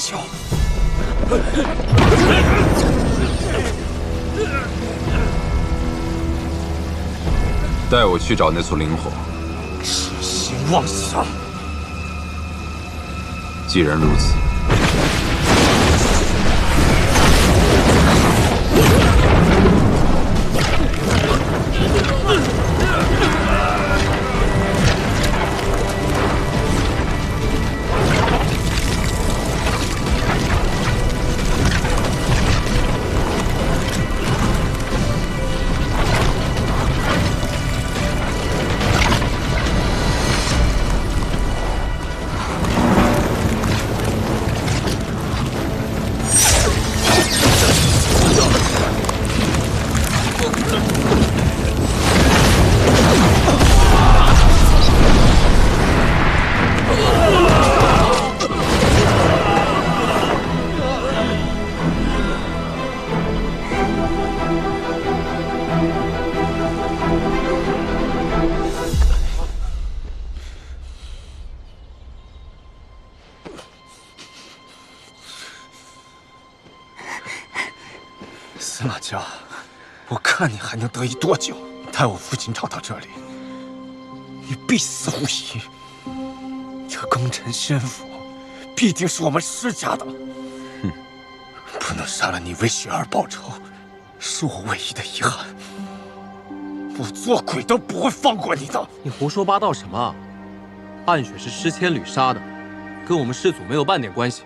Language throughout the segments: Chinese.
教！带我去找那簇灵火。痴心妄想！既然如此，司马家，我看你还能得意多久？待我父亲找到这里，你必死无疑。这功臣仙府，必定是我们施家的。不能杀了你为雪儿报仇，是我唯一的遗憾。我做鬼都不会放过你的！你胡说八道什么？暗雪是施千缕杀的，跟我们师祖没有半点关系。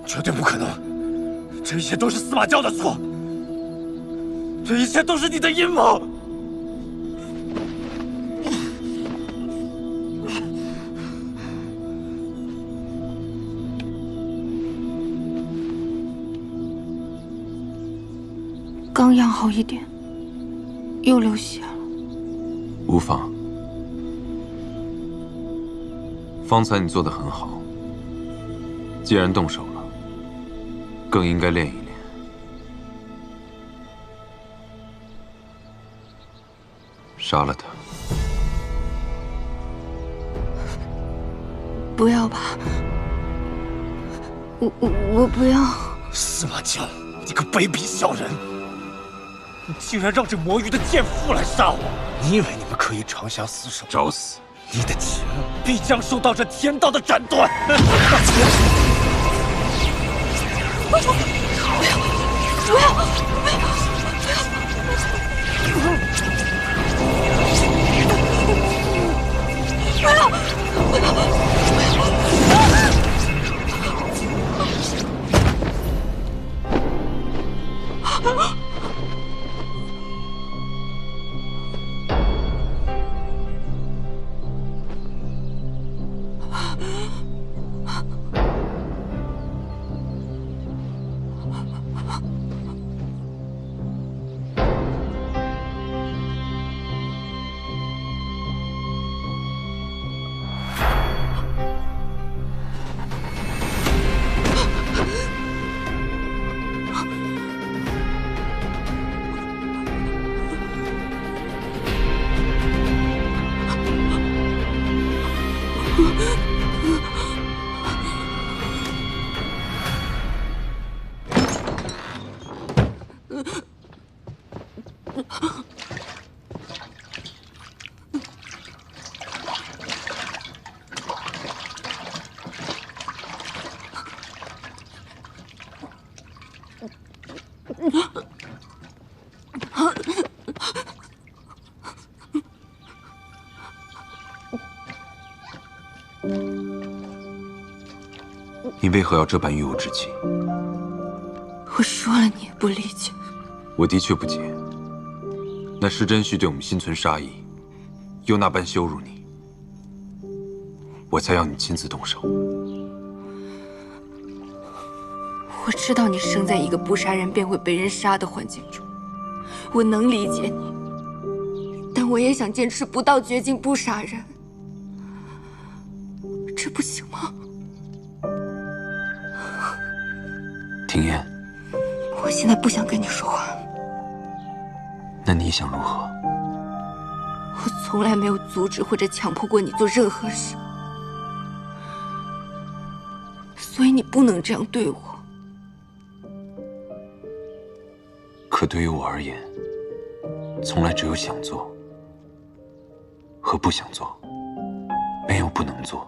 绝对不可能！这一切都是司马教的错，这一切都是你的阴谋！刚养好一点，又流血了。无妨。方才你做得很好，既然动手了，更应该练一练。杀了他。不要吧，我不要。司马教，你个卑鄙小人！你竟然让这魔域的贱妇来杀我！你以为你们可以长相厮守？找死！你的情必将受到这天道的斩断！不要！不要！你为何要这般与我置气？我说了你也不理解。我的确不解，那施真须对我们心存杀意，又那般羞辱你，我才要你亲自动手。我知道你生在一个不杀人便会被人杀的环境中，我能理解你，但我也想坚持不到绝境不杀人，这不行吗？庭燕，我现在不想跟你说话。那你想如何？我从来没有阻止或者强迫过你做任何事，所以你不能这样对我。可对于我而言，从来只有想做和不想做，没有不能做。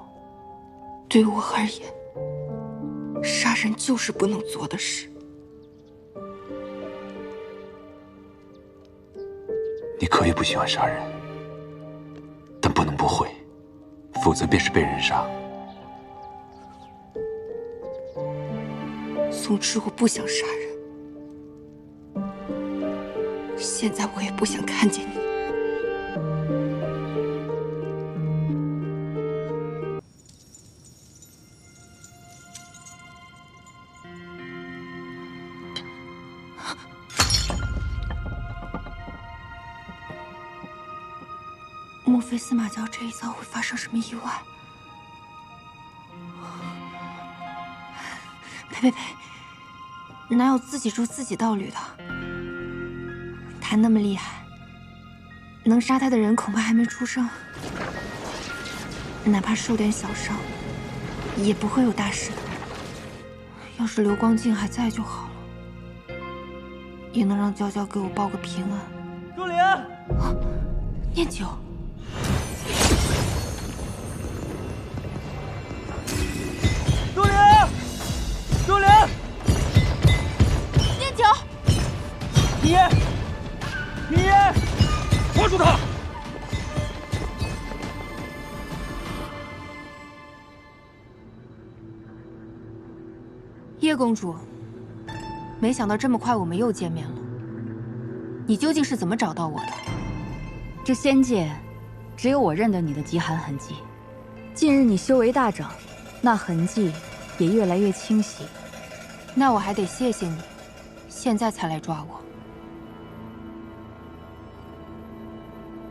对我而言，杀人就是不能做的事。你可以不喜欢杀人，但不能不会，否则便是被人杀。总之，我不想杀人。现在我也不想看见你。莫非司马昭这一遭会发生什么意外？呸！哪有自己筑自己道侣的？他那么厉害，能杀他的人恐怕还没出生。哪怕受点小伤，也不会有大事的。要是刘光静还在就好了，也能让娇娇给我报个平安。杜灵，念九。杜灵，杜灵，念九，平爷，平爷，抓住他！叶公主，没想到这么快我们又见面了。你究竟是怎么找到我的？这仙界，只有我认得你的极寒痕迹。近日你修为大涨，那痕迹也越来越清晰。那我还得谢谢你，现在才来抓我。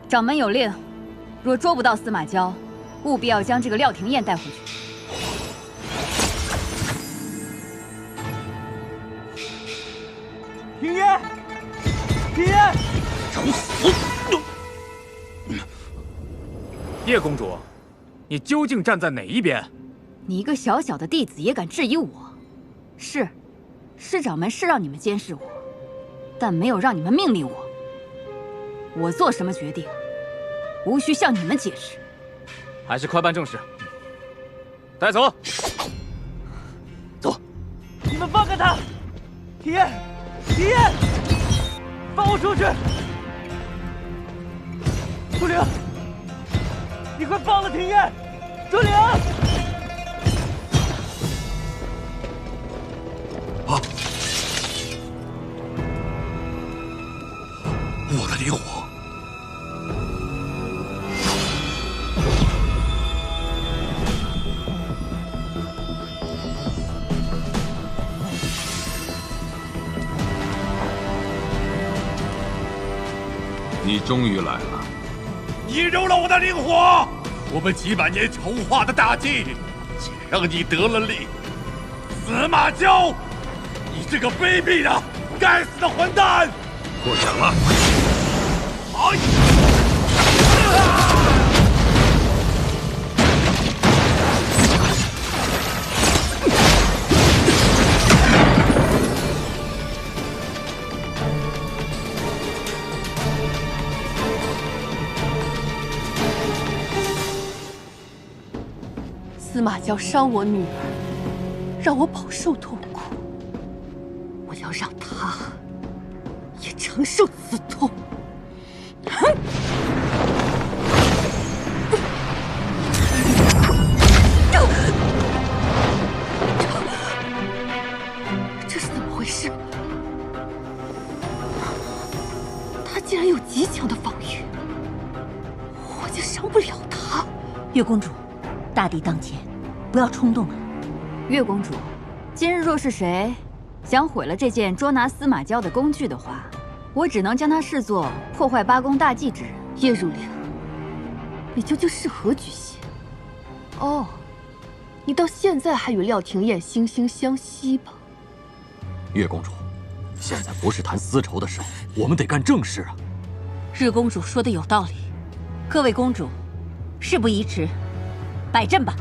掌门有令，若捉不到司马娇，务必要将这个廖廷彦带回去。平爷，平爷，找死！叶公主，你究竟站在哪一边？你一个小小的弟子也敢质疑我？是掌门是让你们监视我，但没有让你们命令我。我做什么决定，无需向你们解释。还是快办正事。带走。走。你们放开他！平爷，平爷，放我出去！朱灵，你快放了廷烨！朱灵！啊！我的灵火！你终于来了！你揉了我的灵火，我们几百年筹划的大计，竟让你得了利！司马娇，你这个卑鄙的、该死的混蛋！过奖了。哎！司马娇伤我女儿，让我饱受痛苦，我要让她也承受此痛。这是怎么回事？他竟然有极强的防御，我竟伤不了他。月公主，大敌当前，不要冲动啊！月公主，今日若是谁想毁了这件捉拿司马娇的工具的话，我只能将他视作破坏八公大计之人。叶如莲，你究竟是何居心？哦，你到现在还与廖廷烨惺惺相惜吧？月公主，现在不是谈私仇的时候，我们得干正事啊！日公主说的有道理，各位公主，事不宜迟，摆阵吧！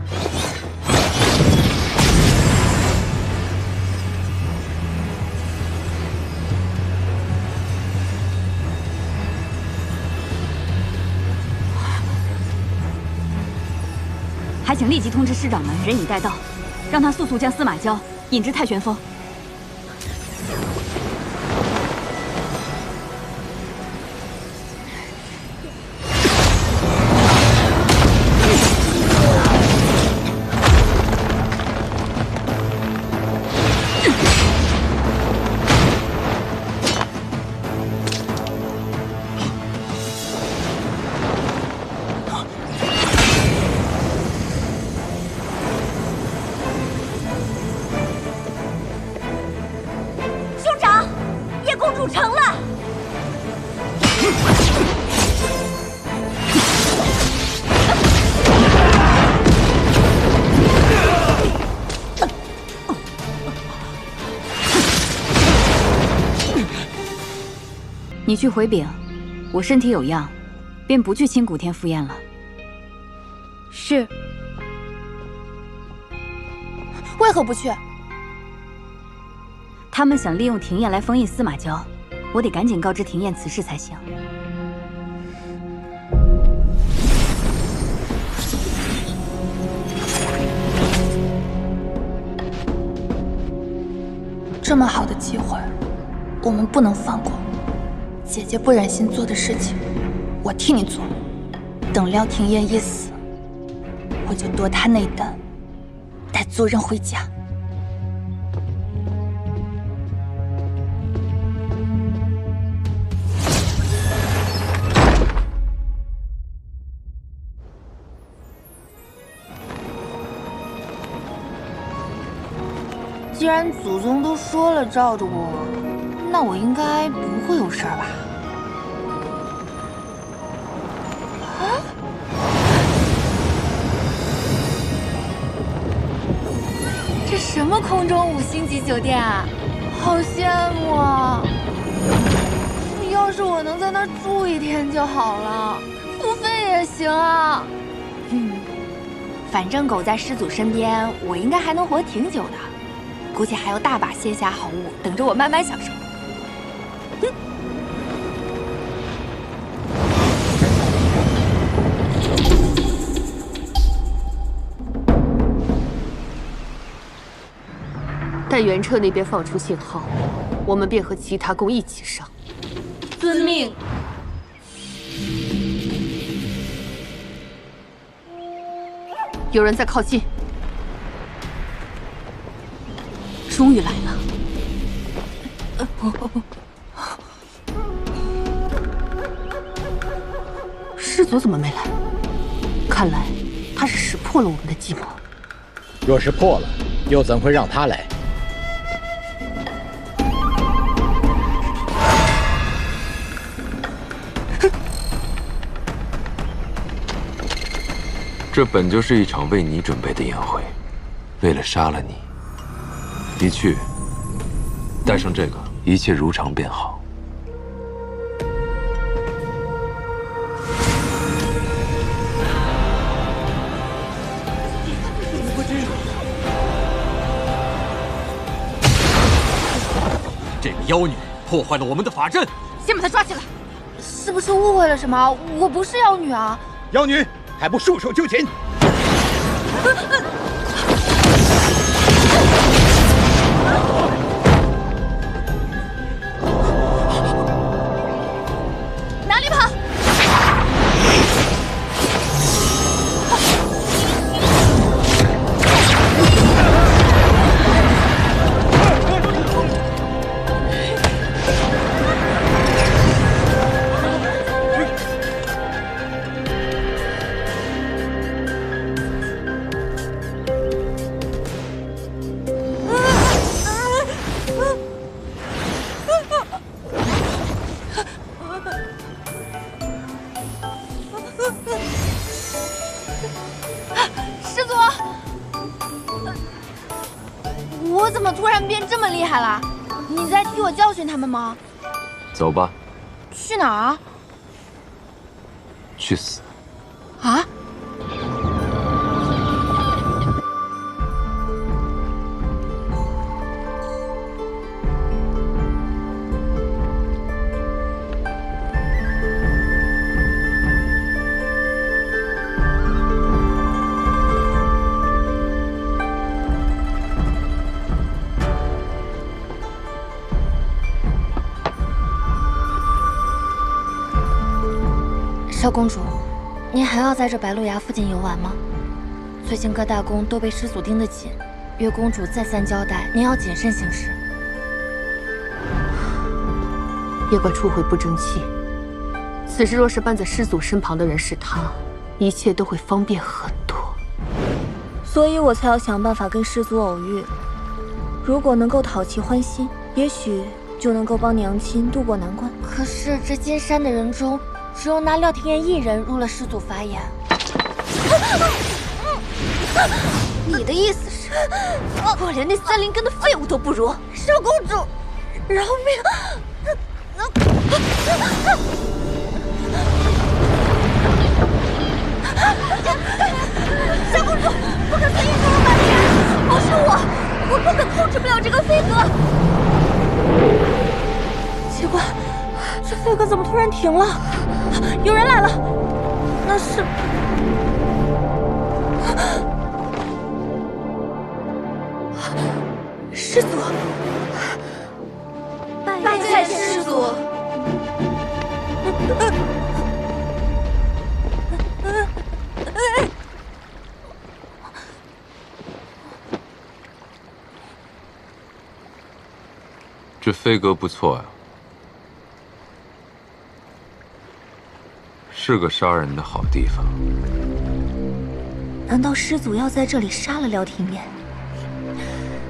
还请立即通知师长们人已带到，让他速速将司马交引至太玄峰。你去回禀，我身体有恙，便不去清古天赴宴了。是。为何不去？他们想利用廷宴来封印司马交，我得赶紧告知廷宴此事才行。这么好的机会，我们不能放过。姐姐不忍心做的事情，我替你做。等廖廷烨一死，我就夺他内丹，带族人回家。既然祖宗都说了罩着我，那我应该不会有事儿吧？啊！这什么空中5星级酒店啊，好羡慕啊！要是我能在那儿住1天就好了，付费也行啊。反正狗在师祖身边，我应该还能活挺久的。估计还有大把仙侠好物等着我慢慢享受。待袁彻那边放出信号，我们便和其他宫一起上。遵命。有人在靠近。终于来了！师祖怎么没来？看来他是识破了我们的计谋。若是破了，又怎会让他来？这本就是一场为你准备的宴会，为了杀了你。你去，带上这个，一切如常便好。这个妖女破坏了我们的法阵，先把她抓起来！是不是误会了什么？我不是妖女啊！妖女，还不束手就擒！哪里跑？我怎么突然变这么厉害了？你在替我教训他们吗？走吧。去哪儿啊？去死！啊？少公主，您还要在这白鹿崖附近游玩吗？最近各大宫都被师祖盯得紧，月公主再三交代，您要谨慎行事。也怪初悔不争气。此事若是伴在师祖身旁的人是他，一切都会方便很多。所以我才要想办法跟师祖偶遇。如果能够讨其欢心，也许就能够帮娘亲渡过难关。可是这金山的人中，只有那廖廷烨一人入了师祖法眼。你的意思是，我连那3灵根的废物都不如？少公主，饶命！小公主，不可随意进入法眼！保守我根本控制不了这个飞鸽。奇怪，这飞鸽怎么突然停了？有人来了，那是……师祖，拜见师祖。这飞阁不错呀，是个杀人的好地方。难道师祖要在这里杀了廖廷烨？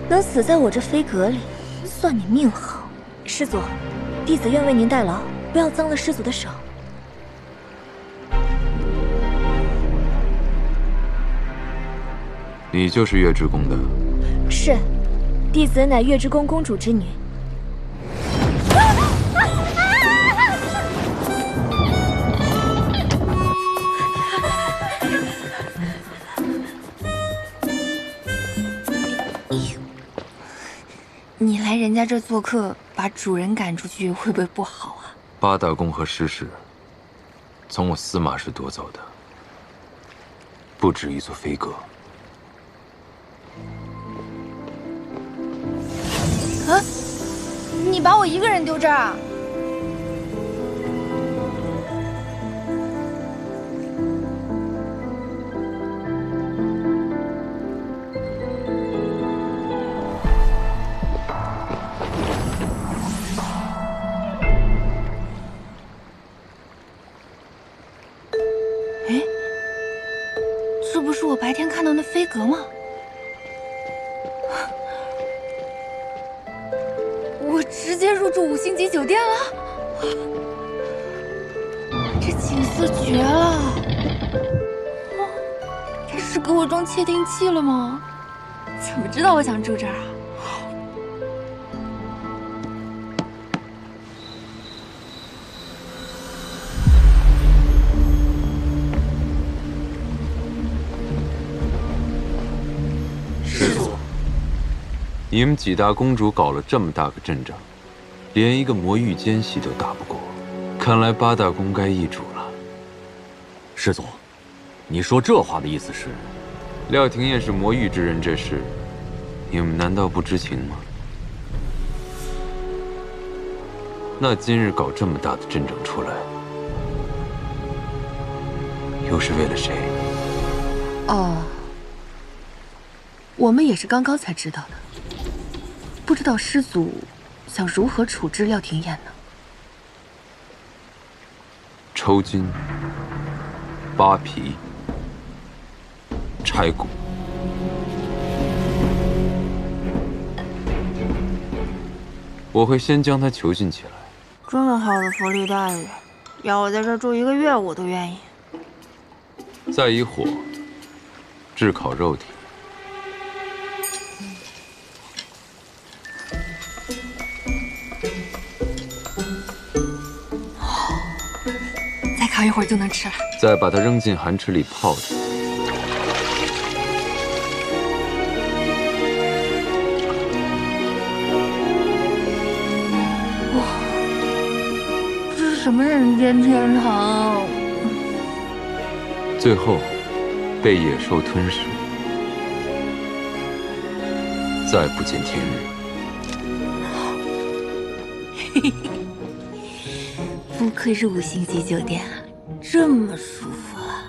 能死在我这飞阁里，算你命好。师祖，弟子愿为您代劳，不要脏了师祖的手。你就是月之宫的？是，弟子乃月之宫公主之女。你来人家这做客，把主人赶出去，会不会不好啊？八大宫和诗事，从我司马氏夺走的，不止一座飞阁。啊！你把我一个人丢这儿啊？这不是我白天看到那飞阁吗？我直接入住5星级酒店了，这景色绝了！这是给我装窃听器了吗？怎么知道我想住这儿啊？你们几大公主搞了这么大个阵仗，连一个魔域奸细都打不过，看来八大宫该易主了。师祖，你说这话的意思是？廖廷烨是魔域之人，这事你们难道不知情吗？那今日搞这么大的阵仗出来，又是为了谁？哦，我们也是刚刚才知道的。不知道师祖想如何处置廖廷烨呢？抽筋、扒皮、拆骨。我会先将他囚禁起来。这么好的福利待遇，要我在这儿住1个月，我都愿意。再以火炙烤肉体。再烤一会儿就能吃了。再把它扔进寒池里泡着。哇，这是什么人间天堂？最后被野兽吞噬，再不见天日。不愧是5星级酒店啊，这么舒服啊！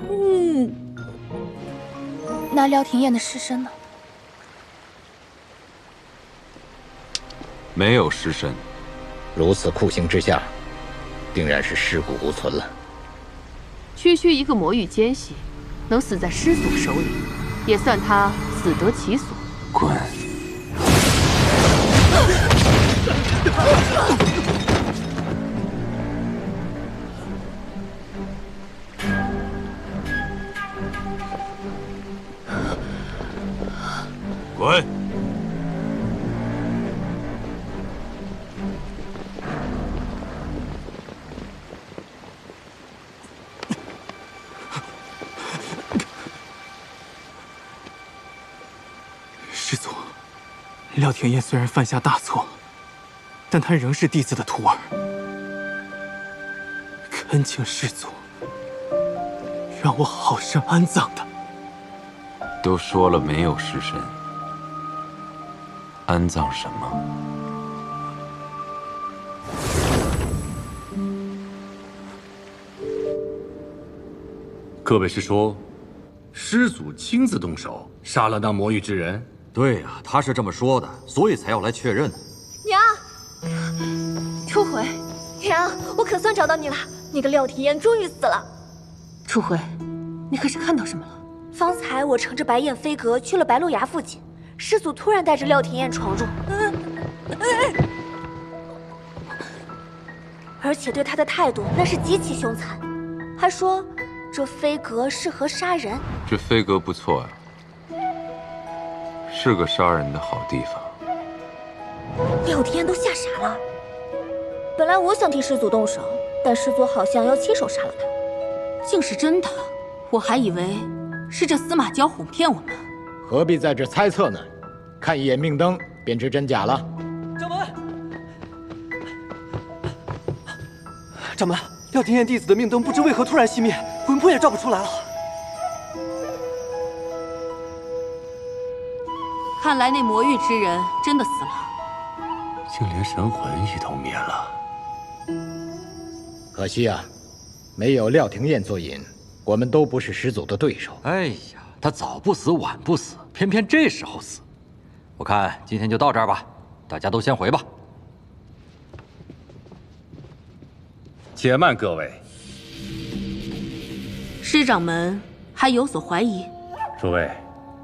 那廖廷燕的尸身呢？没有尸身。如此酷刑之下，定然是尸骨无存了。区区一个魔域奸细，能死在师祖手里，也算他死得其所。滚！滚！师祖，廖廷燕虽然犯下大错，但他仍是弟子的徒儿，恳请师祖让我好生安葬他。都说了没有尸身，安葬什么？各位是说，师祖亲自动手杀了那魔域之人？对呀，他是这么说的，所以才要来确认。娘，初回，娘，我可算找到你了，那个廖廷燕终于死了。初回，你可是看到什么了？方才我乘着白燕飞阁去了白鹿崖附近，师祖突然带着廖廷燕闯入，而且对他的态度那是极其凶残，还说这飞阁适合杀人。这飞阁不错啊，是个杀人的好地方。廖廷燕都吓傻了。本来我想替师祖动手，但师祖好像要亲手杀了他。竟是真的，我还以为是这司马娇哄骗我们。何必在这猜测呢？看一眼命灯便知真假了。掌门，掌门，廖廷燕弟子的命灯不知为何突然熄灭，魂魄也照不出来了。看来那魔域之人真的死了，竟连神魂一同灭了。可惜啊，没有廖廷燕作引，我们都不是师祖的对手。哎呀，他早不死晚不死，偏偏这时候死。我看今天就到这儿吧，大家都先回吧。且慢，各位，师掌门还有所怀疑。诸位，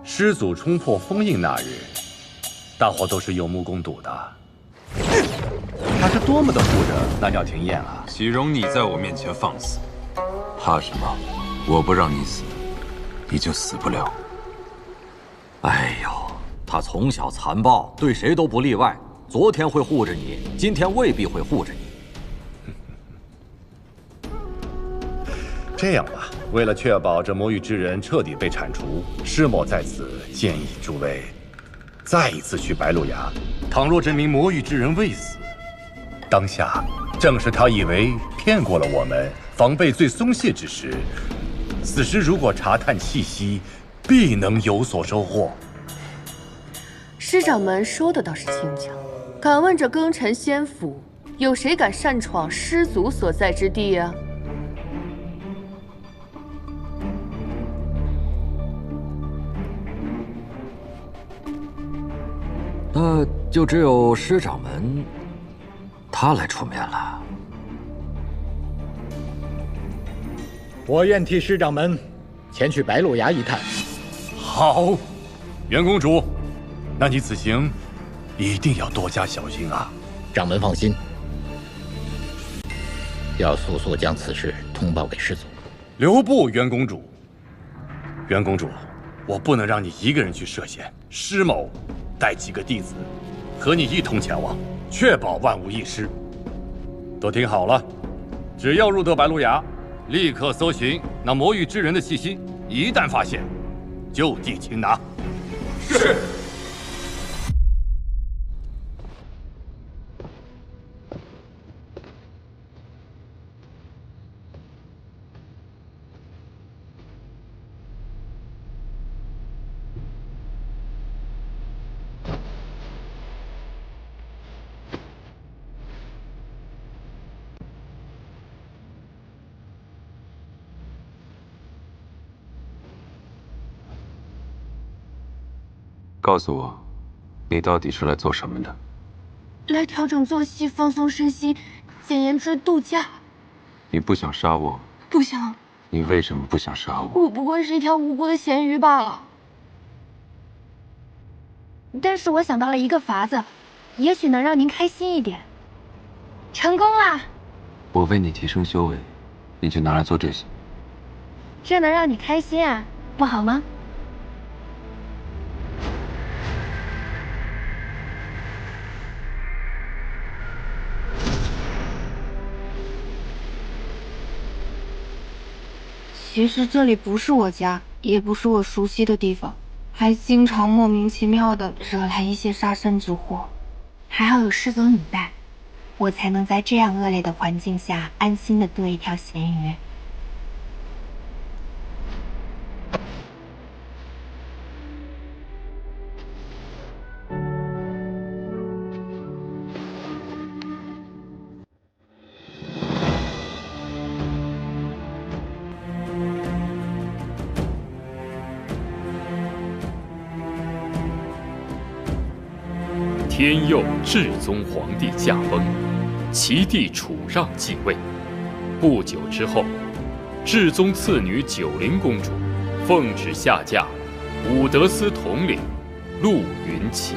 师祖冲破封印那日，大伙都是有目共睹的。他是多么的护着那廖廷燕啊！岂容你在我面前放肆？怕什么？我不让你死，你就死不了。哎呦，他从小残暴，对谁都不例外。昨天会护着你，今天未必会护着你。这样吧，为了确保这魔域之人彻底被铲除，师某在此建议诸位再一次去白鹿崖。倘若这名魔域之人未死，当下正是他以为骗过了我们，防备最松懈之时。此时如果查探气息，必能有所收获。师掌门说的倒是轻巧。敢问这庚辰仙府，有谁敢擅闯师祖所在之地呀？那就只有师掌门他来出面了。我愿替师掌门前去白鹿崖一探。好，袁公主，那你此行一定要多加小心啊！掌门放心，要速速将此事通报给师祖。留步，袁公主。袁公主，我不能让你一个人去涉险，师某带几个弟子和你一同前往，确保万无一失。都听好了，只要入得白鹿崖，立刻搜寻那魔域之人的气息，一旦发现，就地擒拿。是。告诉我，你到底是来做什么的？来调整作息，放松身心，简言之，度假。你不想杀我？不想。你为什么不想杀我？我不过是一条无辜的咸鱼罢了。但是我想到了一个法子，也许能让您开心一点。成功啦！我为你提升修为，你就拿来做这些。这能让你开心啊，不好吗？其实这里不是我家，也不是我熟悉的地方，还经常莫名其妙的惹来一些杀身之祸。还好有师祖你在，我才能在这样恶劣的环境下安心的做一条咸鱼。天佑至宗皇帝驾崩，其弟楚让继位。不久之后，至宗次女九灵公主奉旨下嫁武德司统领陆云奇。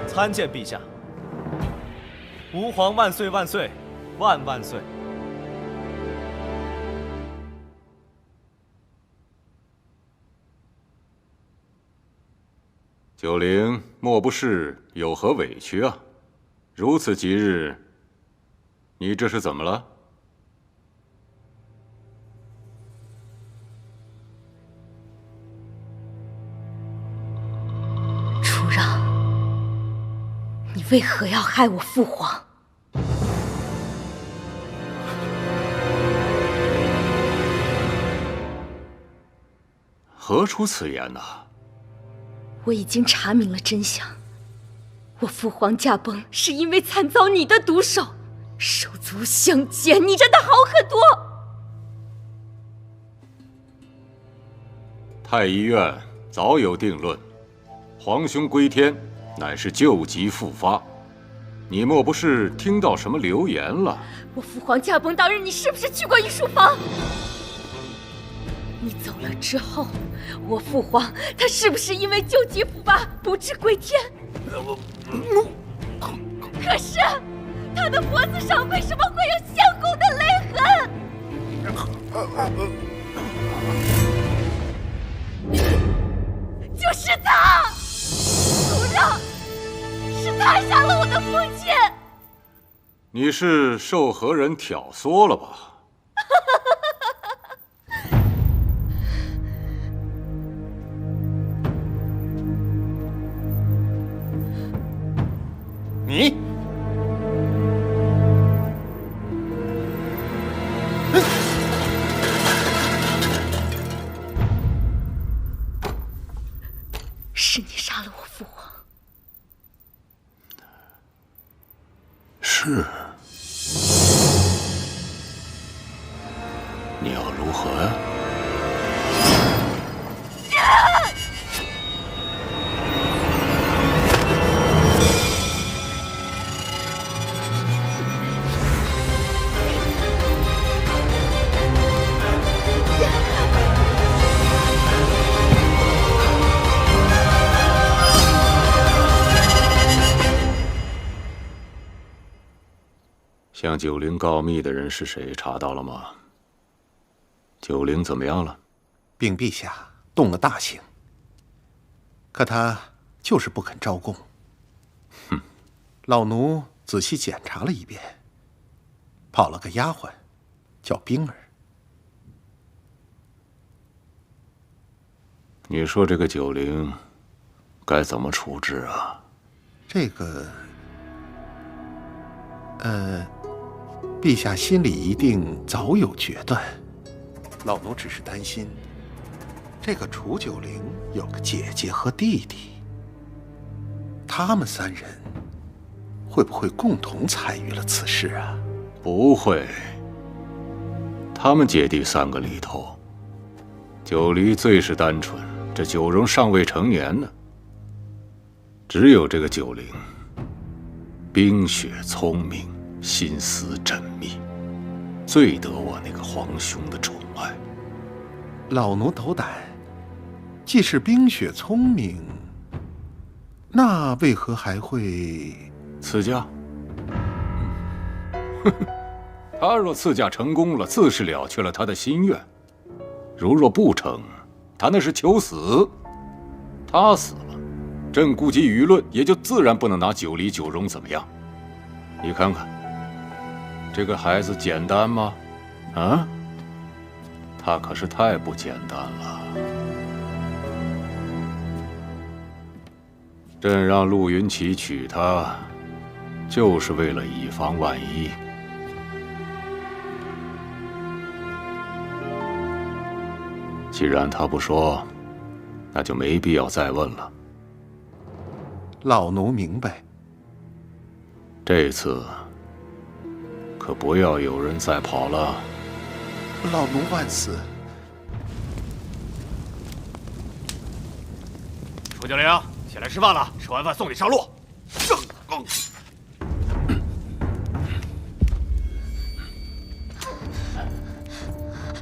参见陛下，吾皇万岁万岁万万岁！九灵莫不是有何委屈啊？如此吉日，你这是怎么了？楚让，你为何要害我父皇？何出此言呐？我已经查明了真相，我父皇驾崩是因为惨遭你的毒手，手足相见，你真的好很多。太医院早有定论，皇兄归天乃是旧疾复发，你莫不是听到什么流言了？我父皇驾崩当日，你是不是去过御书房？你走了之后，我父皇他是不是因为旧疾复发不治归天？可是他的脖子上为什么会有相公的勒痕？就是他，楚让，是他杀了我的父亲。你是受何人挑唆了吧？你，是你杀了我父皇。是。你要如何呀？向九灵告密的人是谁？查到了吗？九灵怎么样了？禀陛下，动了大刑。可他就是不肯招供。哼，老奴仔细检查了一遍，跑了个丫鬟，叫冰儿。你说这个九灵该怎么处置啊？这个，陛下心里一定早有决断。老奴只是担心，这个楚九龄有个姐姐和弟弟，他们3人会不会共同参与了此事啊？不会。他们姐弟3个里头，九黎最是单纯，这九荣尚未成年呢。只有这个九龄，冰雪聪明，心思缜密，最得我那个皇兄的宠爱。老奴斗胆，既是冰雪聪明，那为何还会赐嫁？他若赐嫁成功了，自是了却了他的心愿；若不成，他那是求死。他死了，朕顾及舆论，也就自然不能拿九黎九荣怎么样。你看看，这个孩子简单吗？啊？他可是太不简单了。朕让陆云奇娶她，就是为了以防万一。既然他不说，那就没必要再问了。老奴明白。这次可不要有人再跑了。老奴万死。楚九龄，起来吃饭了，吃完饭送你上路。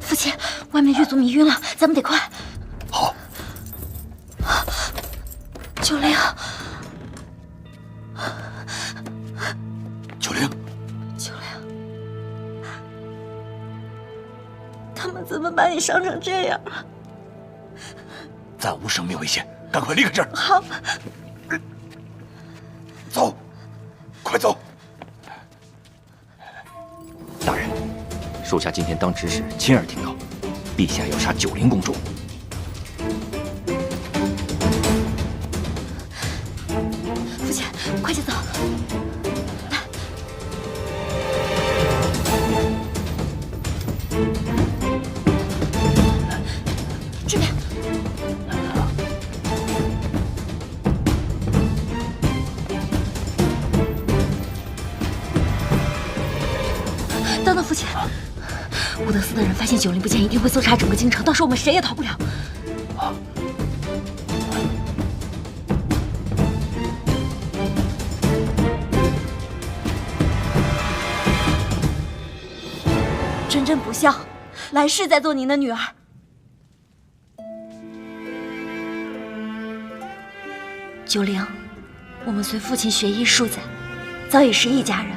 父亲，外面狱卒迷晕了，咱们得快。好。九龄，九龄，九龄，他们怎么把你伤成这样？暂无生命危险，赶快离开这儿。好。走，快走。大人，属下今天当值时亲耳听到，陛下要杀九龄公主。父亲，快些走。这边。等等，父亲，武德寺的人发现九龄不见，一定会搜查整个京城，到时候我们谁也逃不了。真真不孝，来世再做您的女儿。九龄，我们随父亲学医数载，早已是一家人。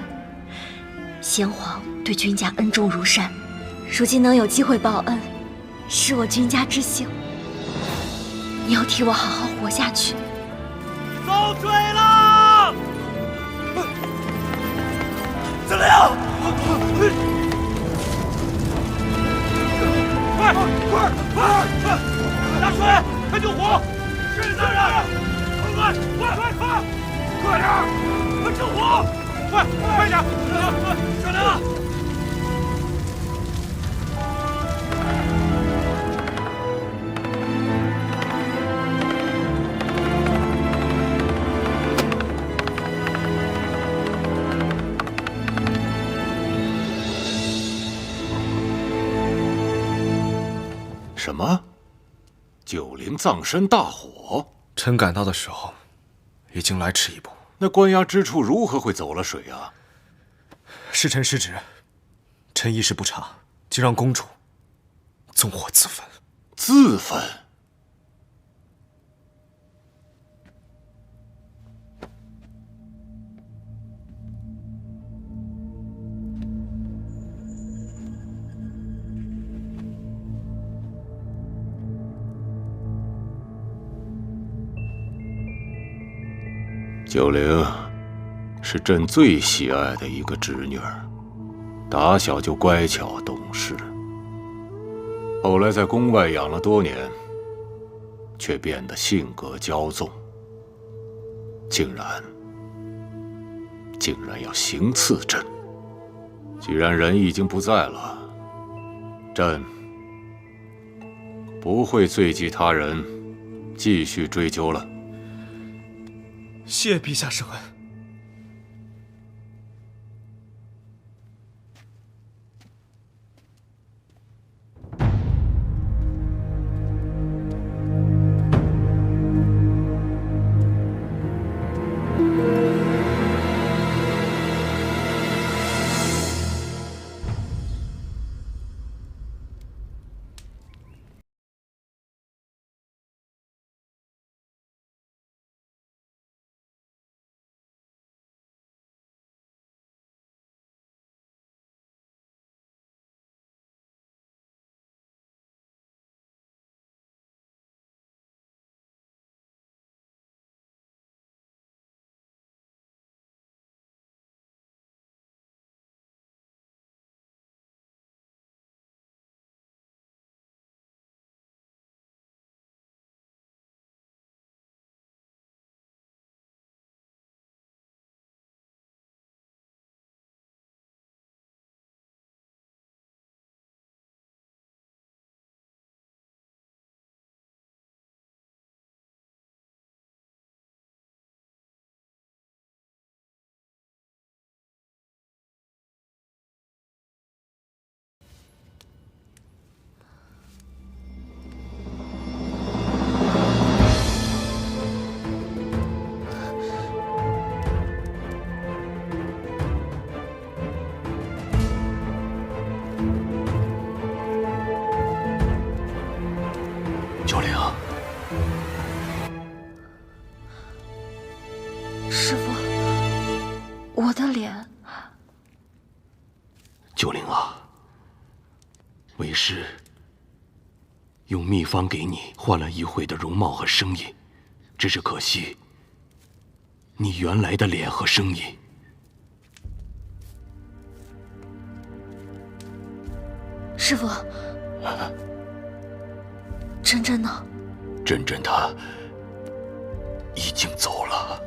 先皇对君家恩重如山，如今能有机会报恩，是我君家之幸。你要替我好好活下去。遭追了！子良，快！大水，快救火！是大人，快！快点，快救火！快点！小梁，什么？九龄葬身大火？臣赶到的时候，已经来迟一步。那关押之处如何会走了水啊？是臣失职，臣一时不察，竟让公主纵火自焚。自焚？九龄是朕最喜爱的一个侄女儿，打小就乖巧懂事。后来在宫外养了多年，却变得性格骄纵，竟然要行刺朕。既然人已经不在了，朕不会罪及他人，继续追究了。谢陛下圣恩。九灵，师父，我的脸。九灵啊，为师用秘方给你换了一回的容貌和声音，只是可惜，你原来的脸和声音。师父，真真呢？真真她已经走了。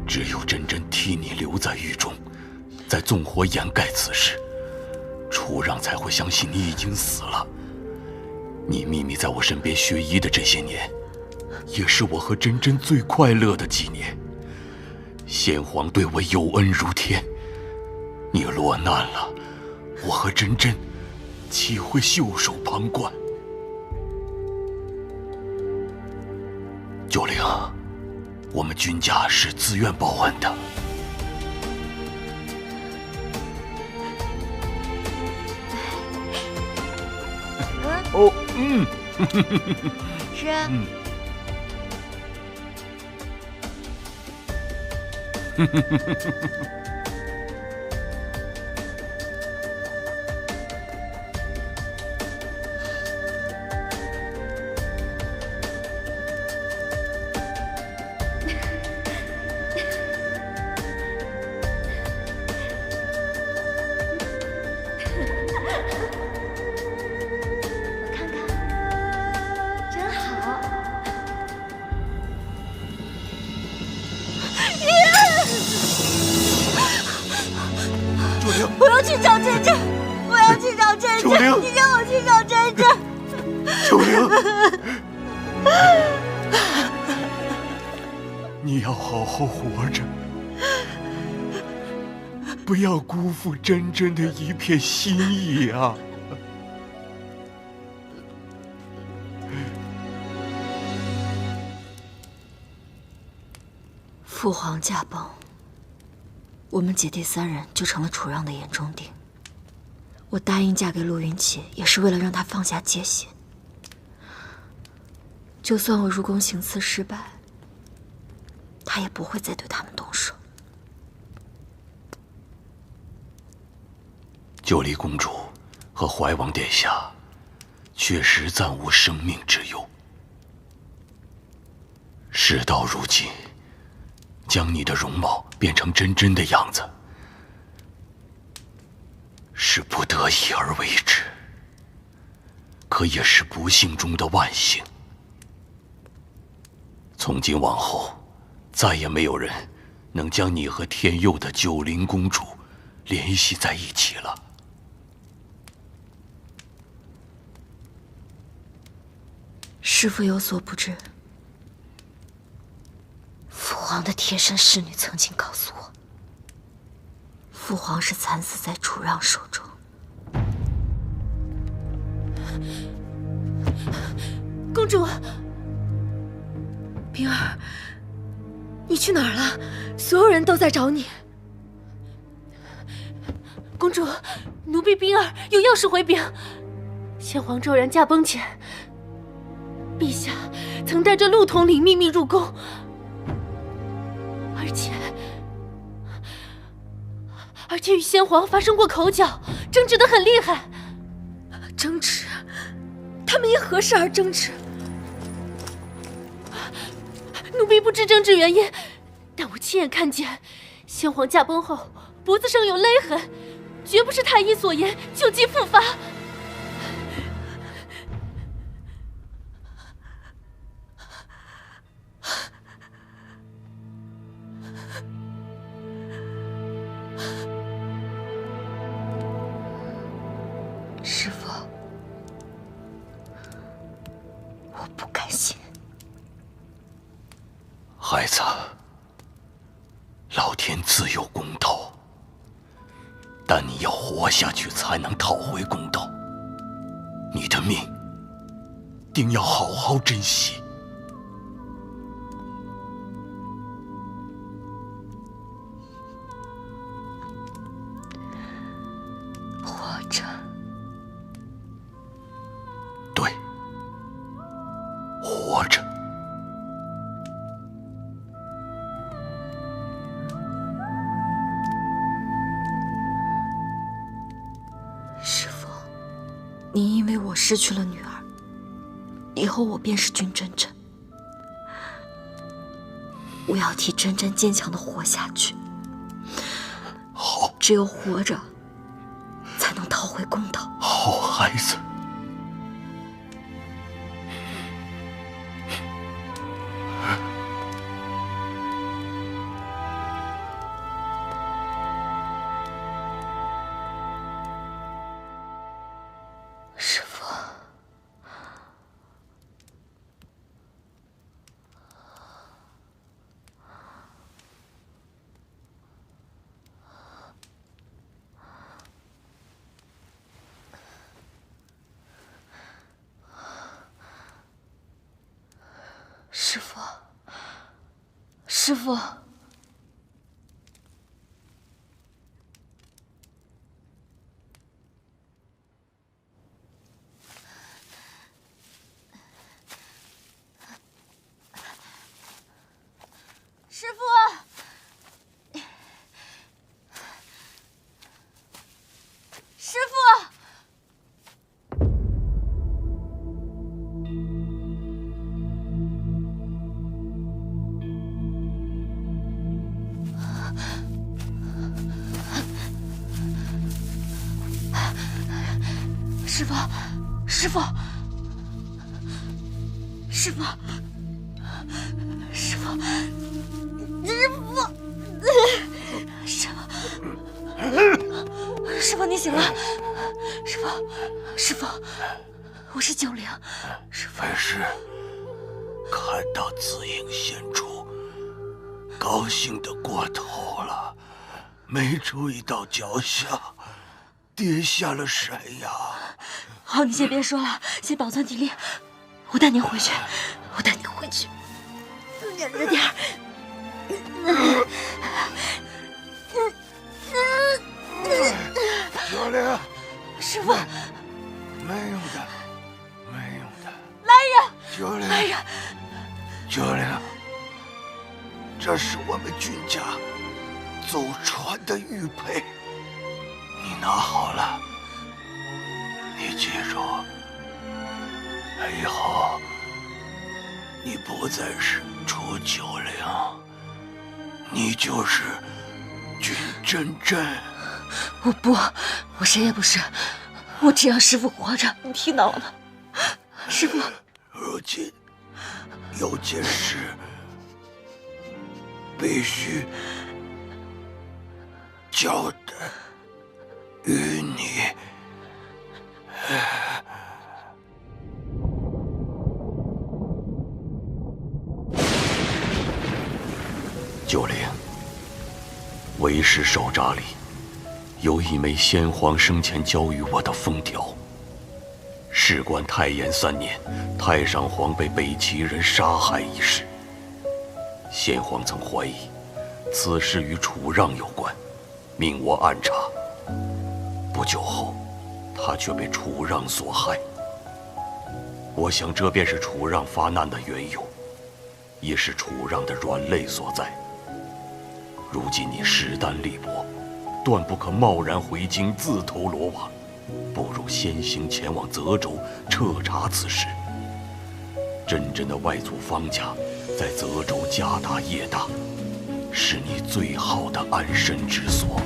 只有真真替你留在狱中，在纵火掩盖此事，楚让才会相信你已经死了。你秘密在我身边学医的这些年，也是我和真真最快乐的几年。先皇对我有恩如天，你落难了，我和真真岂会袖手旁观？九灵，我们君家是自愿报恩的。哦，嗯，是。嗯。我要去找真真，我要去找真真，你让我去找真真。九灵，你要好好活着，不要辜负真真的一片心意啊！父皇驾崩，我们姐弟三人就成了楚让的眼中钉。我答应嫁给陆云启，也是为了让他放下戒心。就算我入宫行刺失败，他也不会再对他们动手。九黎公主和怀王殿下确实暂无生命之忧，事到如今，将你的容貌变成真真的样子，是不得已而为之，可也是不幸中的万幸。从今往后，再也没有人能将你和天佑的九灵公主联系在一起了。师父有所不知，父皇的贴身侍女曾经告诉我，父皇是惨死在楚让手中。公主，冰儿，你去哪儿了？所有人都在找你。公主，奴婢冰儿有要事回禀。先皇骤然驾崩前，陛下曾带着陆统领秘密入宫，而且与先皇发生过口角，争执得很厉害。争执？他们因何事而争执？奴婢不知争执原因，但我亲眼看见，先皇驾崩后脖子上有勒痕，绝不是太医所言旧疾复发。师父，我不甘心。孩子，老天自有公道，但你要活下去才能讨回公道。你的命，定要好好珍惜。活着。对，活着。师父，你因为我失去了女儿，以后我便是君真真。我要替真真坚强的活下去。好，只有活着，才能讨回公道。好孩子。师父，师父，师父。师父，师父，师父，师父，师父，师父。师父，你醒了。师父，我是九灵。师父，为师看到紫影现出，高兴得过头了，没注意到脚下跌下了山崖。好，你先别说了，先保存体力。我带你回去，忍着点儿。九灵，师父，没用的，没用的。来人！九灵，来人！九灵，这是我们君家祖传的玉佩，你拿好了。你记住，以后你不再是楚九龄，你就是君真真。我不，我谁也不是，我只要师父活着。你听到了吗，师父？如今有件事必须交代于你。九龄，为师手札里有一枚先皇生前交予我的封条。事关太延3年，太上皇被北齐人杀害一事，先皇曾怀疑此事与楚让有关，命我暗查。不久后，他却被楚让所害。我想这便是楚让发难的缘由，也是楚让的软肋所在。如今你势单力薄，断不可贸然回京自投罗网，不如先行前往泽州彻查此事。真正的外祖方家在泽州家大业大，是你最好的安身之所。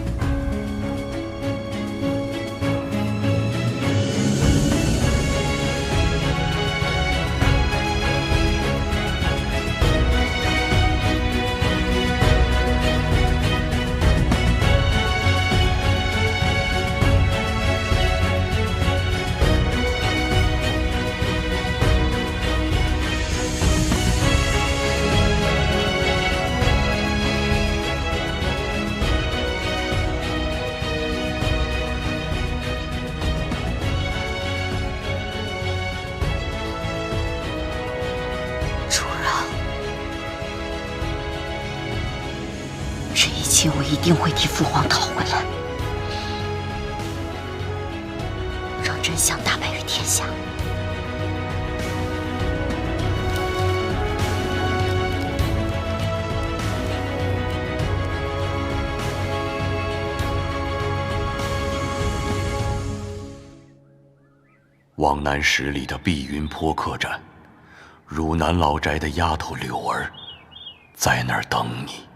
我一定会替父皇讨回来，让真相大白于天下。往南10里的碧云坡客栈，汝南老宅的丫头柳儿，在那儿等你。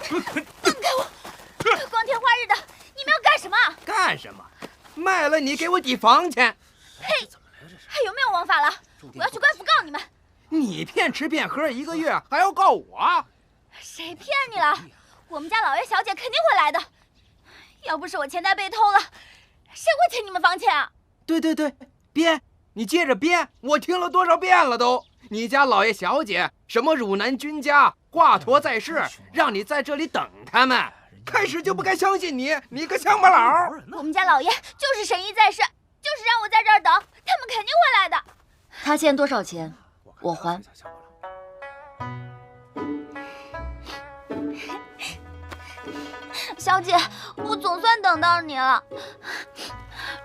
放开我！光天化日的，你们要干什么？干什么？卖了你给我抵房钱！嘿，还有没有王法了？我要去官府告你们！你骗吃骗喝1个月，还要告我？谁骗你了？我们家老爷小姐肯定会来的。要不是我钱袋被偷了，谁会欠你们房钱啊？对，编，你接着编，我听了多少遍了都。你家老爷小姐什么汝南君家华佗在世，让你在这里等他们。开始就不该相信你，你个乡巴佬！我们家老爷就是神医在世，就是让我在这儿等，他们肯定会来的。他欠多少钱，我还。小姐，我总算等到你了。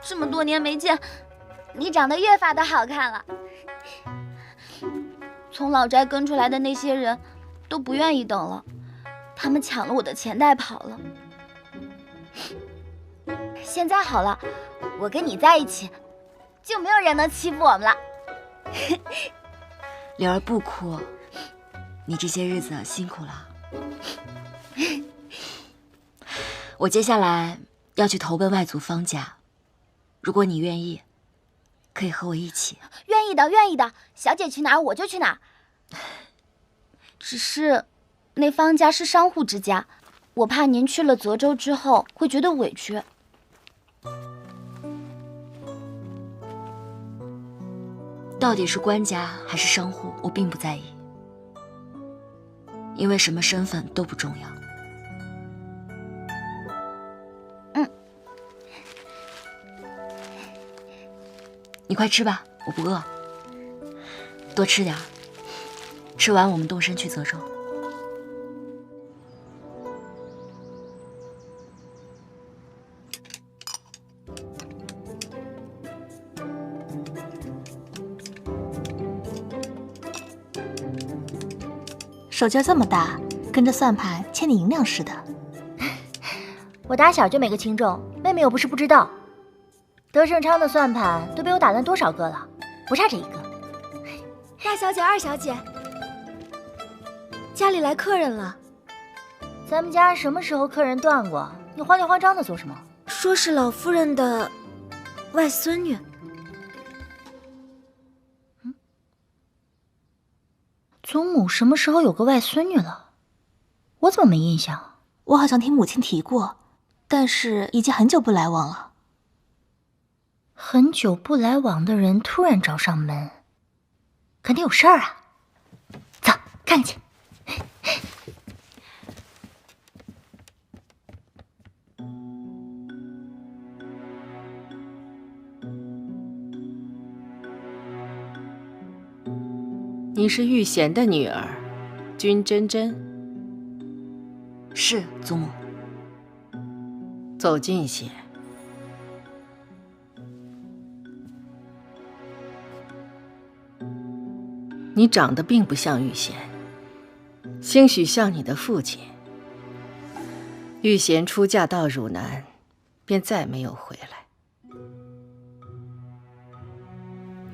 这么多年没见，你长得越发的好看了。从老宅跟出来的那些人都不愿意等了，他们抢了我的钱袋跑了。现在好了，我跟你在一起，就没有人能欺负我们了。柳儿不哭，你这些日子辛苦了。我接下来要去投奔外祖方家，如果你愿意，可以和我一起。愿意的，愿意的。小姐去哪儿我就去哪儿。只是，那方家是商户之家，我怕您去了泽州之后会觉得委屈。到底是官家还是商户，我并不在意，因为什么身份都不重要。你快吃吧，我不饿。多吃点，吃完我们动身去泽州。手劲这么大，跟着算盘欠你银两似的。我打小就没个轻重，妹妹又不是不知道。德胜昌的算盘都被我打烂多少个了，不差这一个。大小姐、二小姐，家里来客人了。咱们家什么时候客人断过？你慌里慌张的做什么？说是老夫人的外孙女。祖母什么时候有个外孙女了？我怎么没印象？我好像听母亲提过，但是已经很久不来往了。很久不来往的人突然找上门，肯定有事儿啊！走，看看去。你是玉贤的女儿，君真真。是，祖母。走近些。你长得并不像玉贤，兴许像你的父亲。玉贤出嫁到汝南，便再没有回来。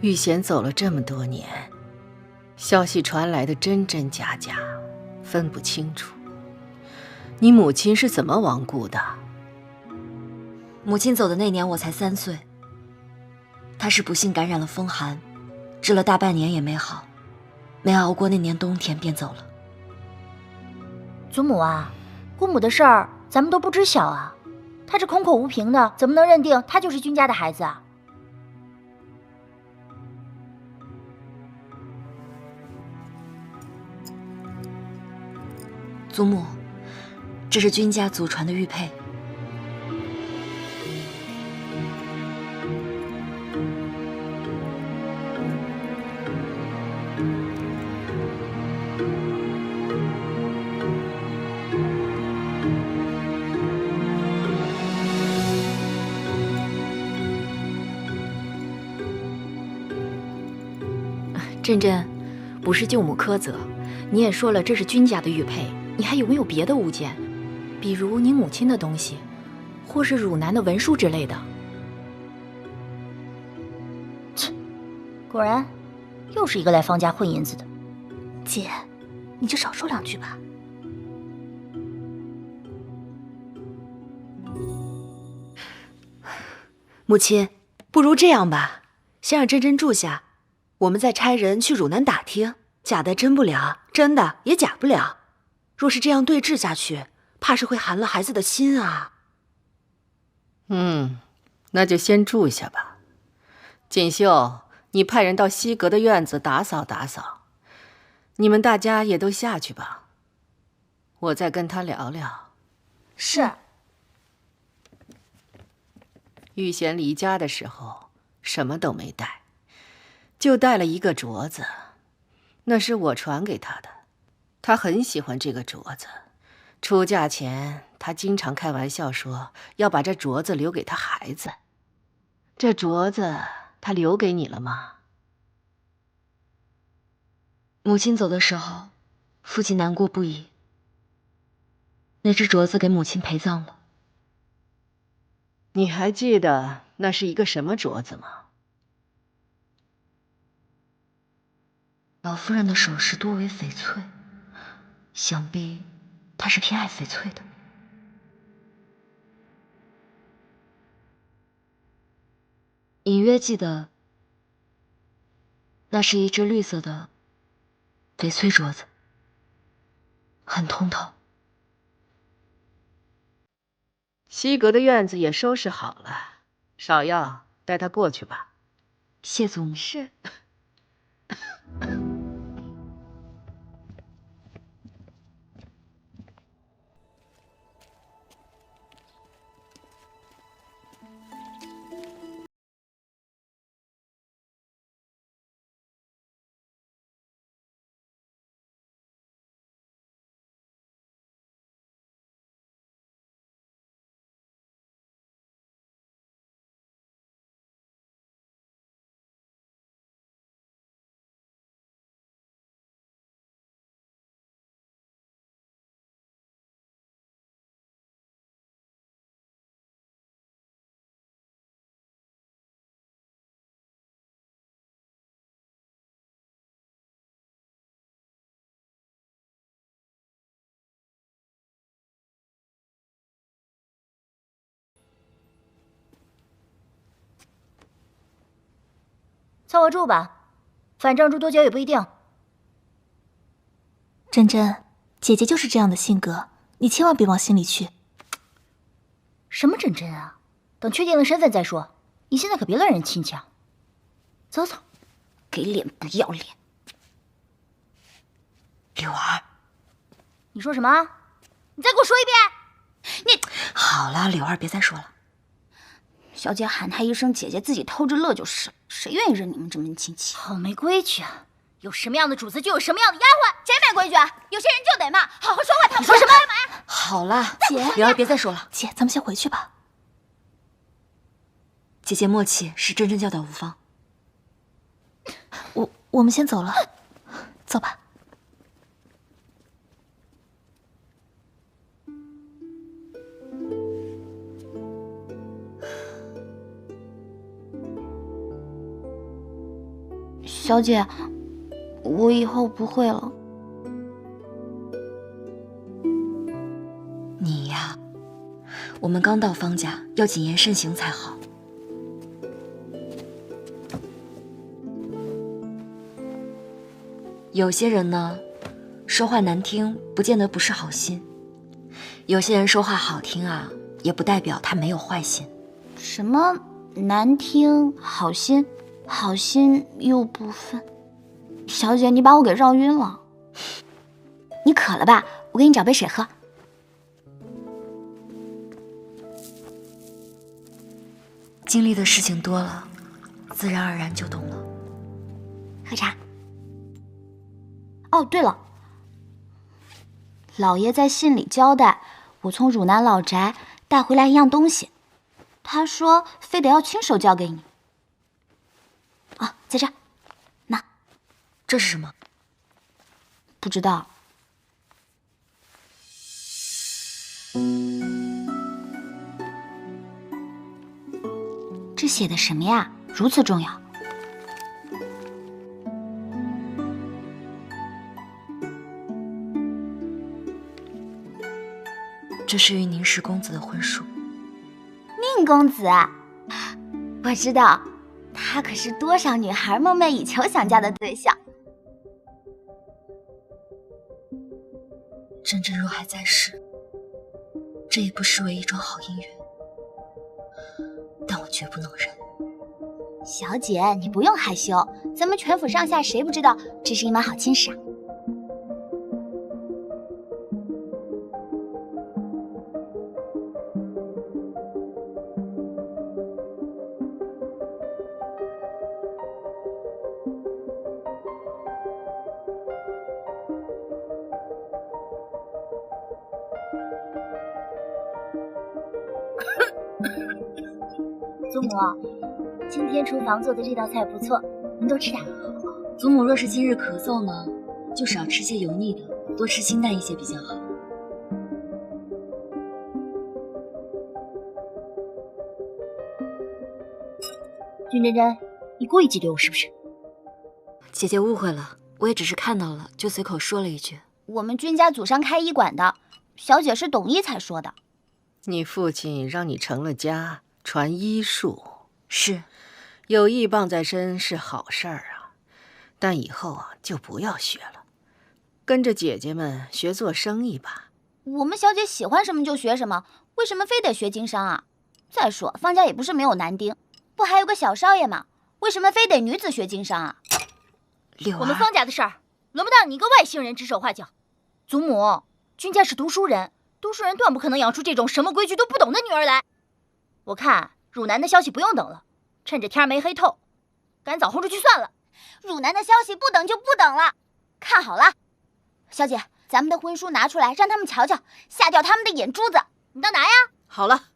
玉贤走了这么多年，消息传来的真真假假，分不清楚。你母亲是怎么亡故的？母亲走的那年我才3岁，她是不幸感染了风寒，治了大半年也没好，没熬过那年冬天便走了。祖母啊，姑母的事儿咱们都不知晓啊，她这空口无凭的，怎么能认定她就是君家的孩子啊？祖母，这是君家祖传的玉佩。真真，不是舅母苛责，你也说了这是君家的玉佩，你还有没有别的物件？比如你母亲的东西，或是汝南的文书之类的？切，果然，又是一个来方家混银子的。姐，你就少说2句吧。母亲，不如这样吧，先让真真住下，我们再差人去汝南打听，假的真不了，真的也假不了。若是这样对峙下去，怕是会寒了孩子的心啊。那就先住下吧。锦绣，你派人到西阁的院子打扫打扫。你们大家也都下去吧，我再跟他聊聊。是。玉贤离家的时候什么都没带，就带了一个镯子，那是我传给他的。他很喜欢这个镯子，出嫁前他经常开玩笑说要把这镯子留给他孩子。这镯子他留给你了吗？母亲走的时候，父亲难过不已。那只镯子给母亲陪葬了。你还记得那是一个什么镯子吗？老夫人的首饰多为翡翠，想必她是偏爱翡翠的。隐约记得，那是一只绿色的翡翠镯子，很通透。西阁的院子也收拾好了，芍药，带他过去吧。谢祖母。是。theo我住吧，反正住多久也不一定。真真，姐姐就是这样的性格，你千万别往心里去。什么真真啊？等确定了身份再说。你现在可别乱人亲戚啊！走走，给脸不要脸。柳儿，你说什么？你再给我说一遍！你好了，柳儿，别再说了。小姐喊她一声姐姐，自己偷着乐就是了。谁愿意认你们这门亲戚？好没规矩啊！有什么样的主子就有什么样的丫鬟，谁没规矩啊？有些人就得骂，好好说话。你说什么？干嘛呀？好了，姐，柳儿，别再说了。姐，咱们先回去吧。姐姐默契是真真教导无方。我们先走了，走吧。小姐，我以后不会了。你呀，我们刚到方家，要谨言慎行才好。有些人呢，说话难听，不见得不是好心；有些人说话好听啊，也不代表他没有坏心。什么难听好心？好心又不分。小姐，你把我给绕晕了。你渴了吧？我给你找杯水喝。经历的事情多了，自然而然就懂了。喝茶。哦，对了，老爷在信里交代，我从汝南老宅带回来一样东西，他说非得要亲手交给你。啊，在这儿，那，这是什么？不知道。这写的什么呀？如此重要。这是与宁氏公子的婚书。宁公子，我知道，他可是多少女孩梦寐以求想嫁的对象。真真若还在世，这也不失为一桩好姻缘，但我绝不能忍。小姐，你不用害羞，咱们全府上下谁不知道这是一门好亲事啊？祖母，今天厨房做的这道菜不错，您多吃点。祖母若是今日咳嗽呢，就少吃些油腻的，多吃清淡一些比较好。君真真，你故意挤兑我是不是？姐姐误会了，我也只是看到了，就随口说了一句。我们君家祖上开医馆的，小姐是懂医才说的。你父亲让你成了家，传医术，是，有医傍在身是好事儿啊，但以后啊就不要学了，跟着姐姐们学做生意吧。我们小姐喜欢什么就学什么，为什么非得学经商啊？再说方家也不是没有男丁，不还有个小少爷吗？为什么非得女子学经商啊？柳儿，我们方家的事儿轮不到你一个外姓人指手画脚。祖母，君家是读书人，读书人断不可能养出这种什么规矩都不懂的女儿来。我看汝南的消息不用等了，趁着天没黑透，赶早轰出去算了。汝南的消息不等就不等了，看好了，小姐，咱们的婚书拿出来让他们瞧瞧，吓掉他们的眼珠子。你倒拿呀！好了，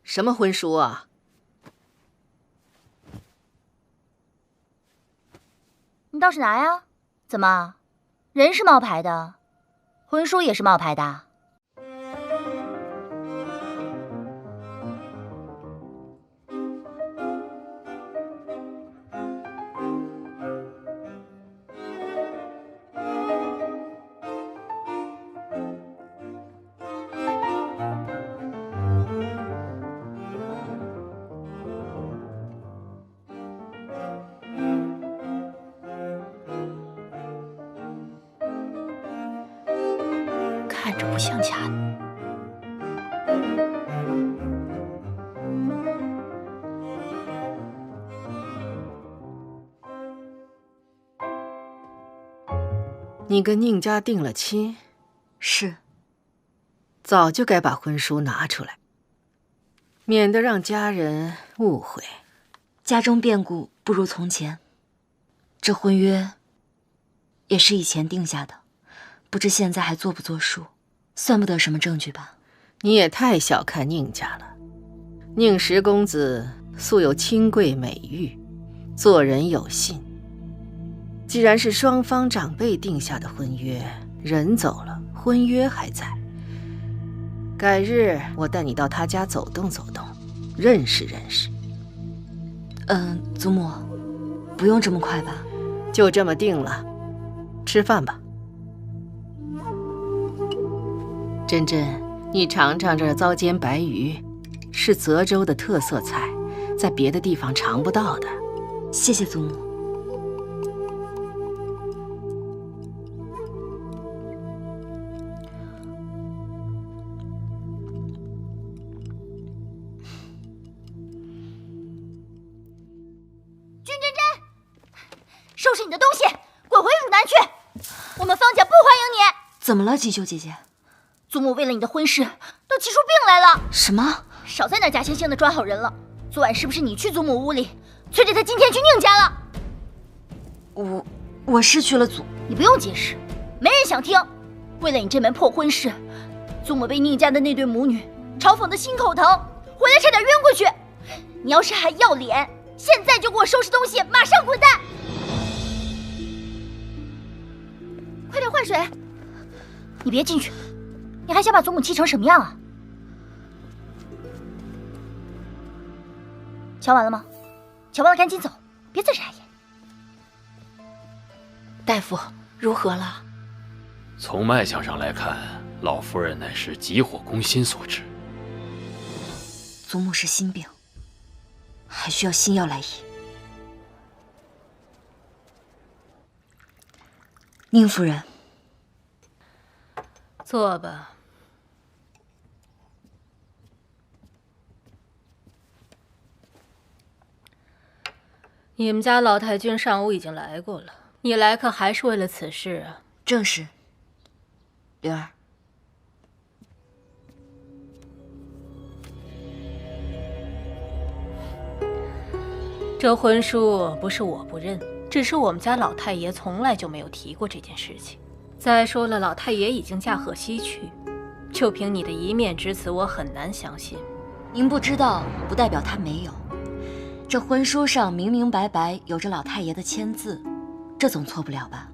什么婚书啊？你倒是拿呀！怎么，人是冒牌的，婚书也是冒牌的？这不像假的。你跟宁家定了亲？是。早就该把婚书拿出来，免得让家人误会。家中变故不如从前，这婚约也是以前定下的，不知现在还作不作数，算不得什么证据吧？你也太小看宁家了。宁十公子素有清贵美誉，做人有信。既然是双方长辈定下的婚约，人走了，婚约还在。改日我带你到他家走动走动，认识认识。祖母，不用这么快吧？就这么定了，吃饭吧。珍珍，你尝尝这糟煎白鱼，是泽州的特色菜，在别的地方尝不到的。谢谢祖母。收拾你的东西，滚回汝南去！我们方家不欢迎你。怎么了，锦绣姐姐？祖母为了你的婚事，都气出病来了。什么？少在那假惺惺的装好人了。昨晚是不是你去祖母屋里，催着她今天去宁家了？我是去了你不用解释，没人想听。为了你这门破婚事，祖母被宁家的那对母女嘲讽得心口疼，回来差点晕过去。你要是还要脸，现在就给我收拾东西，马上滚蛋！快点换水！你别进去，你还想把祖母气成什么样啊？瞧完了吗？瞧完了赶紧走，别再眨眼。大夫，如何了？从脉象上来看，老夫人乃是急火攻心所致。祖母是心病，还需要心药来医。宁夫人，坐吧。你们家老太君上午已经来过了，你来可还是为了此事啊？正是。灵儿，这婚书不是我不认，只是我们家老太爷从来就没有提过这件事情。再说了，老太爷已经驾鹤西去，就凭你的一面之词，我很难相信。您不知道，不代表他没有。这婚书上明明白白有着老太爷的签字，这总错不了吧？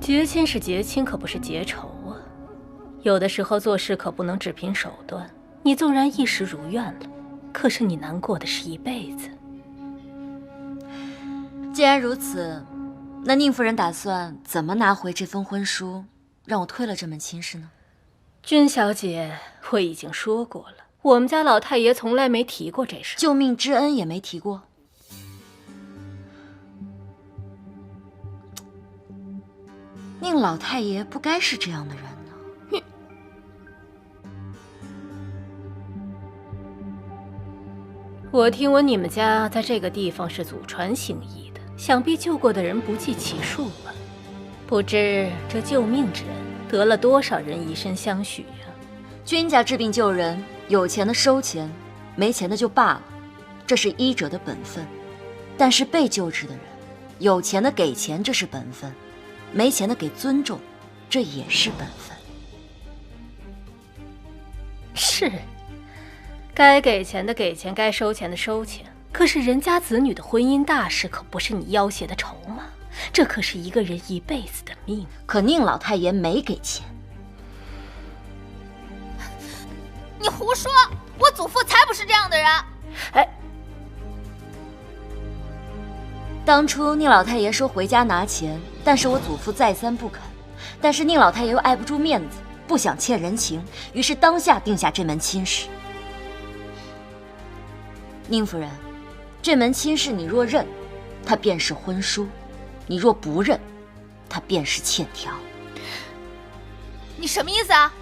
结亲是结亲，可不是结仇啊。有的时候做事可不能只凭手段。你纵然一时如愿了，可是你难过的是一辈子。既然如此，那宁夫人打算怎么拿回这封婚书，让我退了这门亲事呢？君小姐，我已经说过了，我们家老太爷从来没提过这事，救命之恩也没提过。宁老太爷不该是这样的人呢。我听闻你们家在这个地方是祖传行医的，想必救过的人不计其数吧？不知这救命之恩得了多少人以身相许啊？君家治病救人，有钱的收钱，没钱的就罢了，这是医者的本分。但是被救治的人，有钱的给钱，这是本分；没钱的给尊重，这也是本分。是，该给钱的给钱，该收钱的收钱。可是人家子女的婚姻大事，可不是你要挟的筹码，这可是一个人一辈子的命。可宁老太爷没给钱。你胡说！我祖父才不是这样的人。哎，当初宁老太爷说回家拿钱，但是我祖父再三不肯。但是宁老太爷又碍不住面子，不想欠人情，于是当下定下这门亲事。宁夫人，这门亲事你若认，它便是婚书；你若不认，它便是欠条。你什么意思啊？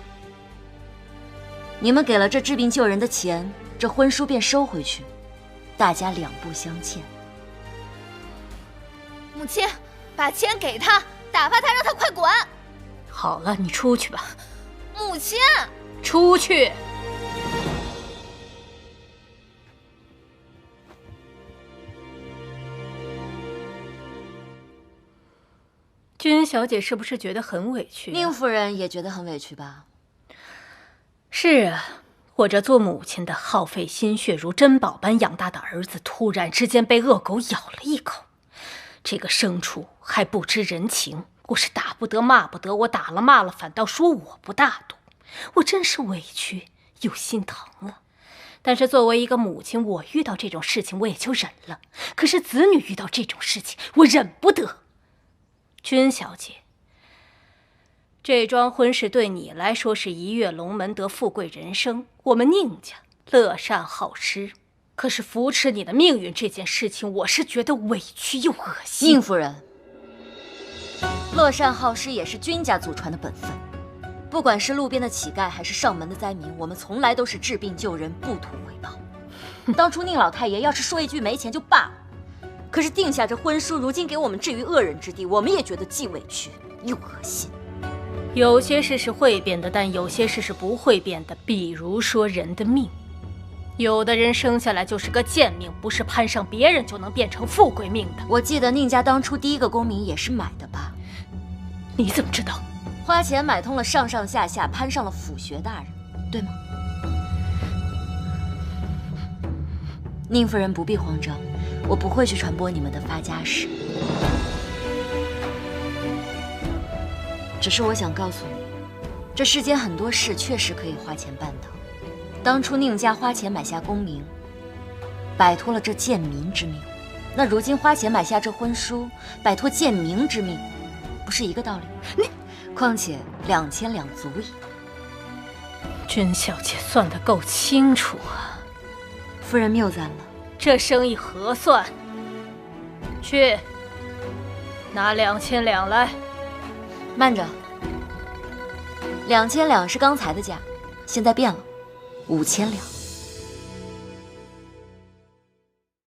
你们给了这治病救人的钱，这婚书便收回去，大家两不相欠。母亲，把钱给他，打发他，让他快滚。好了，你出去吧。母亲，出去。君小姐是不是觉得很委屈？宁夫人也觉得很委屈吧？是啊，我这做母亲的耗费心血如珍宝般养大的儿子，突然之间被恶狗咬了一口，这个牲畜还不知人情，我是打不得骂不得，我打了骂了，反倒说我不大度，我真是委屈又心疼啊。但是作为一个母亲，我遇到这种事情我也就忍了，可是子女遇到这种事情，我忍不得。君小姐，这桩婚事对你来说是一跃龙门得富贵人生，我们宁家乐善好施，可是扶持你的命运这件事情，我是觉得委屈又恶心。宁夫人，乐善好施也是君家祖传的本分，不管是路边的乞丐还是上门的灾民，我们从来都是治病救人，不图回报。当初宁老太爷要是说一句没钱就罢了，可是定下这婚书，如今给我们置于恶人之地，我们也觉得既委屈又恶心。有些事是会变的，但有些事是不会变的，比如说人的命。有的人生下来就是个贱命，不是攀上别人就能变成富贵命的。我记得宁家当初第一个功名也是买的吧？你怎么知道？花钱买通了上上下下，攀上了辅学大人，对吗？宁夫人不必慌张，我不会去传播你们的发家史。只是我想告诉你，这世间很多事确实可以花钱办到。当初宁家花钱买下功名，摆脱了这贱民之命，那如今花钱买下这婚书，摆脱贱民之命，不是一个道理？况且2000两足矣。君小姐算得够清楚啊！夫人谬赞了，这生意合算。去，拿2000两来。慢着，2000两是刚才的价，现在变了，5000两。